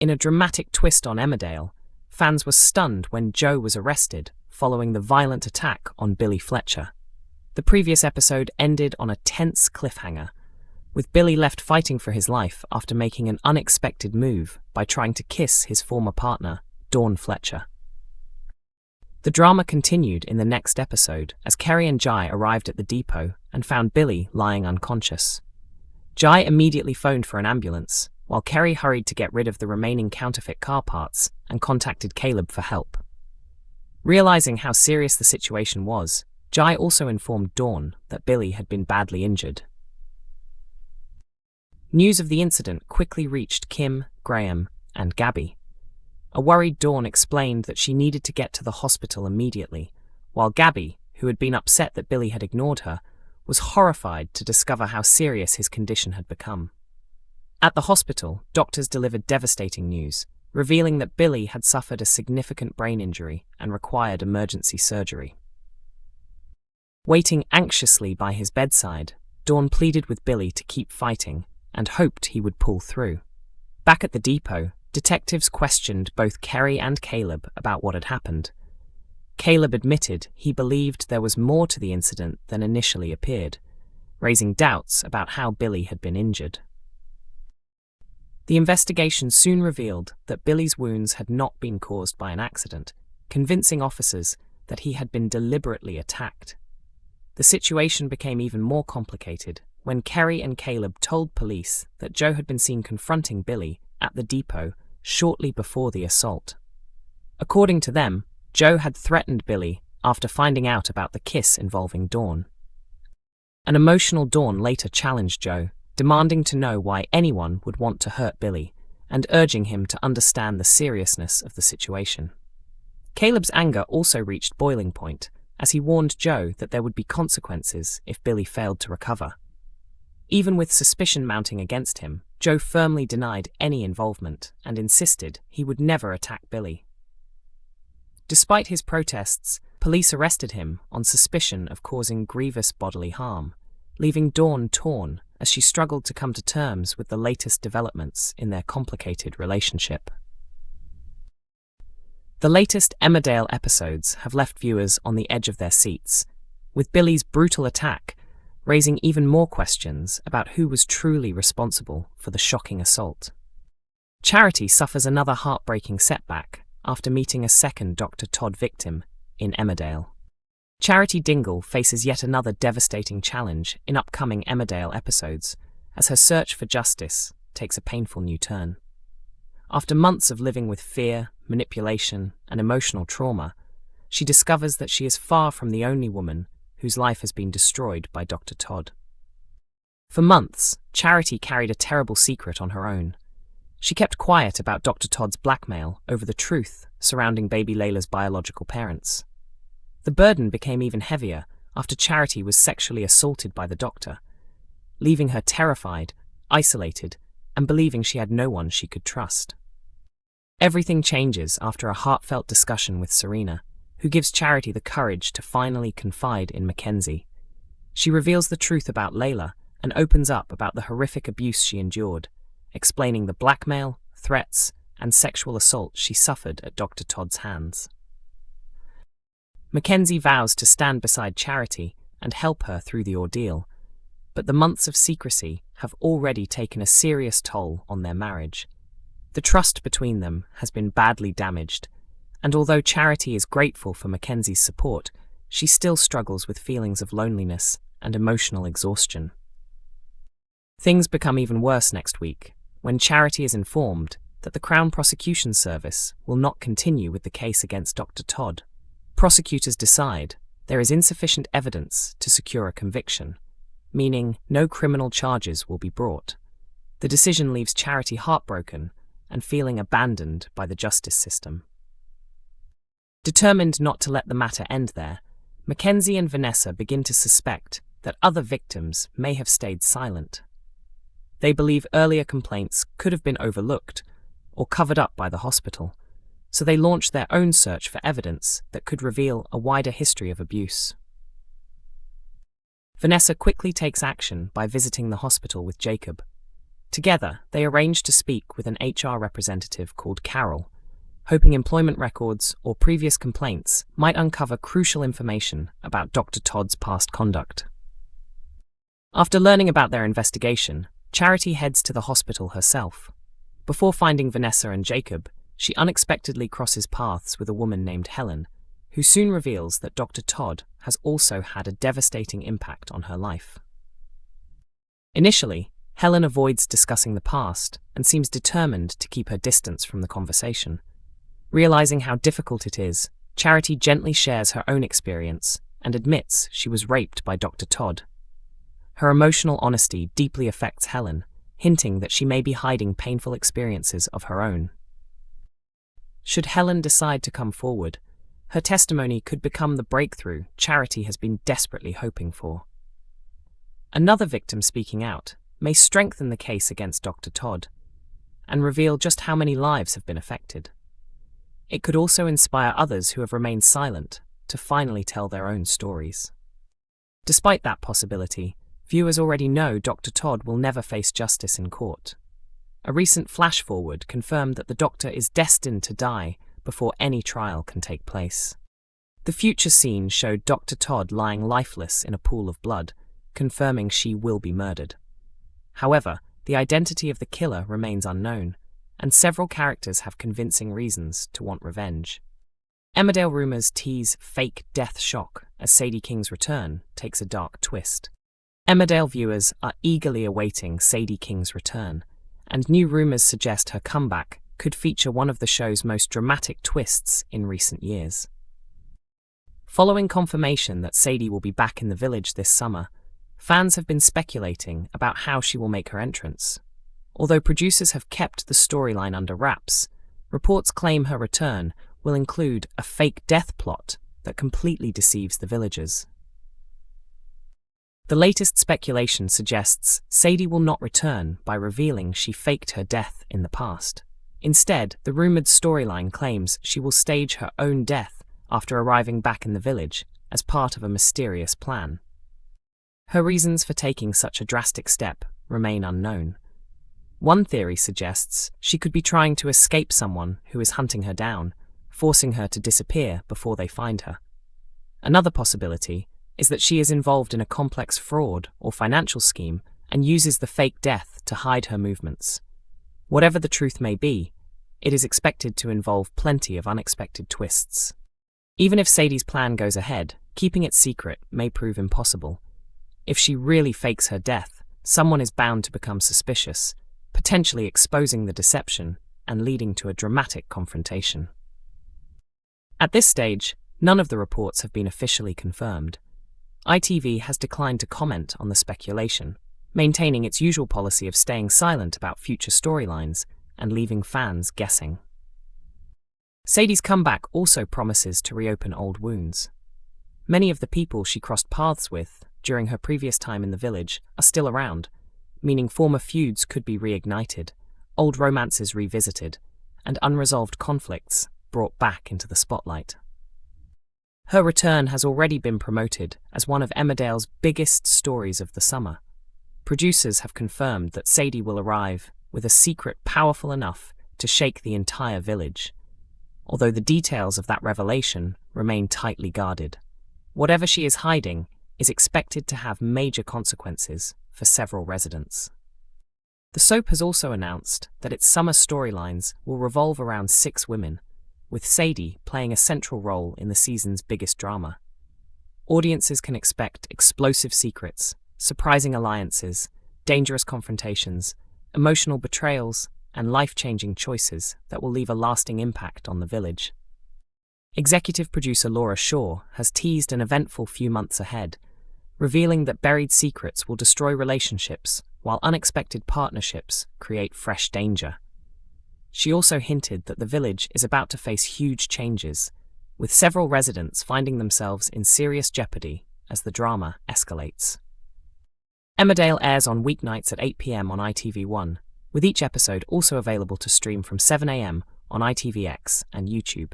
In a dramatic twist on Emmerdale, fans were stunned when Joe was arrested following the violent attack on Billy Fletcher. The previous episode ended on a tense cliffhanger, with Billy left fighting for his life after making an unexpected move by trying to kiss his former partner, Dawn Fletcher. The drama continued in the next episode as Kerry and Jai arrived at the depot and found Billy lying unconscious. Jai immediately phoned for an ambulance, while Kerry hurried to get rid of the remaining counterfeit car parts and contacted Caleb for help. Realizing how serious the situation was, Jai also informed Dawn that Billy had been badly injured. News of the incident quickly reached Kim, Graham, and Gabby. A worried Dawn explained that she needed to get to the hospital immediately, while Gabby, who had been upset that Billy had ignored her, was horrified to discover how serious his condition had become. At the hospital, doctors delivered devastating news, revealing that Billy had suffered a significant brain injury and required emergency surgery. Waiting anxiously by his bedside, Dawn pleaded with Billy to keep fighting and hoped he would pull through. Back at the depot, detectives questioned both Kerry and Caleb about what had happened. Caleb admitted he believed there was more to the incident than initially appeared, raising doubts about how Billy had been injured. The investigation soon revealed that Billy's wounds had not been caused by an accident, convincing officers that he had been deliberately attacked. The situation became even more complicated when Kerry and Caleb told police that Joe had been seen confronting Billy at the depot shortly before the assault. According to them, Joe had threatened Billy after finding out about the kiss involving Dawn. An emotional Dawn later challenged Joe, demanding to know why anyone would want to hurt Billy, and urging him to understand the seriousness of the situation. Caleb's anger also reached boiling point, as he warned Joe that there would be consequences if Billy failed to recover. Even with suspicion mounting against him, Joe firmly denied any involvement and insisted he would never attack Billy. Despite his protests, police arrested him on suspicion of causing grievous bodily harm, leaving Dawn torn as she struggled to come to terms with the latest developments in their complicated relationship. The latest Emmerdale episodes have left viewers on the edge of their seats, with Billy's brutal attack raising even more questions about who was truly responsible for the shocking assault. Charity suffers another heartbreaking setback after meeting a second Dr. Todd victim in Emmerdale. Charity Dingle faces yet another devastating challenge in upcoming Emmerdale episodes as her search for justice takes a painful new turn. After months of living with fear, manipulation, and emotional trauma, she discovers that she is far from the only woman whose life has been destroyed by Dr. Todd. For months, Charity carried a terrible secret on her own. She kept quiet about Dr. Todd's blackmail over the truth surrounding baby Layla's biological parents. The burden became even heavier after Charity was sexually assaulted by the doctor, leaving her terrified, isolated, and believing she had no one she could trust. Everything changes after a heartfelt discussion with Serena, who gives Charity the courage to finally confide in Mackenzie. She reveals the truth about Layla and opens up about the horrific abuse she endured, explaining the blackmail, threats, and sexual assault she suffered at Dr. Todd's hands. Mackenzie vows to stand beside Charity and help her through the ordeal, but the months of secrecy have already taken a serious toll on their marriage. The trust between them has been badly damaged, and although Charity is grateful for Mackenzie's support, she still struggles with feelings of loneliness and emotional exhaustion. Things become even worse next week, when Charity is informed that the Crown Prosecution Service will not continue with the case against Dr. Todd. Prosecutors decide there is insufficient evidence to secure a conviction, meaning no criminal charges will be brought. The decision leaves Charity heartbroken and feeling abandoned by the justice system. Determined not to let the matter end there, Mackenzie and Vanessa begin to suspect that other victims may have stayed silent. They believe earlier complaints could have been overlooked or covered up by the hospital, so they launch their own search for evidence that could reveal a wider history of abuse. Vanessa quickly takes action by visiting the hospital with Jacob. Together, they arranged to speak with an HR representative called Carol, hoping employment records or previous complaints might uncover crucial information about Dr. Todd's past conduct. After learning about their investigation, Charity heads to the hospital herself. Before finding Vanessa and Jacob, she unexpectedly crosses paths with a woman named Helen, who soon reveals that Dr. Todd has also had a devastating impact on her life. Initially, Helen avoids discussing the past and seems determined to keep her distance from the conversation. Realizing how difficult it is, Charity gently shares her own experience and admits she was raped by Dr. Todd. Her emotional honesty deeply affects Helen, hinting that she may be hiding painful experiences of her own. Should Helen decide to come forward, her testimony could become the breakthrough Charity has been desperately hoping for. Another victim speaking out may strengthen the case against Dr. Todd and reveal just how many lives have been affected. It could also inspire others who have remained silent to finally tell their own stories. Despite that possibility, viewers already know Dr. Todd will never face justice in court. A recent flash-forward confirmed that the doctor is destined to die before any trial can take place. The future scene showed Dr. Todd lying lifeless in a pool of blood, confirming she will be murdered. However, the identity of the killer remains unknown, and several characters have convincing reasons to want revenge. Emmerdale rumors tease fake death shock as Sadie King's return takes a dark twist. Emmerdale viewers are eagerly awaiting Sadie King's return, and new rumors suggest her comeback could feature one of the show's most dramatic twists in recent years. Following confirmation that Sadie will be back in the village this summer, fans have been speculating about how she will make her entrance. Although producers have kept the storyline under wraps, reports claim her return will include a fake death plot that completely deceives the villagers. The latest speculation suggests Sadie will not return by revealing she faked her death in the past. Instead, the rumored storyline claims she will stage her own death after arriving back in the village as part of a mysterious plan. Her reasons for taking such a drastic step remain unknown. One theory suggests she could be trying to escape someone who is hunting her down, forcing her to disappear before they find her. Another possibility is that she is involved in a complex fraud or financial scheme and uses the fake death to hide her movements. Whatever the truth may be, it is expected to involve plenty of unexpected twists. Even if Sadie's plan goes ahead, keeping it secret may prove impossible. If she really fakes her death, someone is bound to become suspicious, potentially exposing the deception and leading to a dramatic confrontation. At this stage, none of the reports have been officially confirmed. ITV has declined to comment on the speculation, maintaining its usual policy of staying silent about future storylines and leaving fans guessing. Sadie's comeback also promises to reopen old wounds. Many of the people she crossed paths with during her previous time in the village are still around, meaning former feuds could be reignited, old romances revisited, and unresolved conflicts brought back into the spotlight. Her return has already been promoted as one of Emmerdale's biggest stories of the summer. Producers have confirmed that Sadie will arrive with a secret powerful enough to shake the entire village, although the details of that revelation remain tightly guarded. Whatever she is hiding is expected to have major consequences for several residents. The soap has also announced that its summer storylines will revolve around 6 women, with Sadie playing a central role in the season's biggest drama. Audiences can expect explosive secrets, surprising alliances, dangerous confrontations, emotional betrayals, and life-changing choices that will leave a lasting impact on the village. Executive producer Laura Shaw has teased an eventful few months ahead, revealing that buried secrets will destroy relationships while unexpected partnerships create fresh danger. She also hinted that the village is about to face huge changes, with several residents finding themselves in serious jeopardy as the drama escalates. Emmerdale airs on weeknights at 8 p.m. on ITV1, with each episode also available to stream from 7 a.m. on ITVX and YouTube.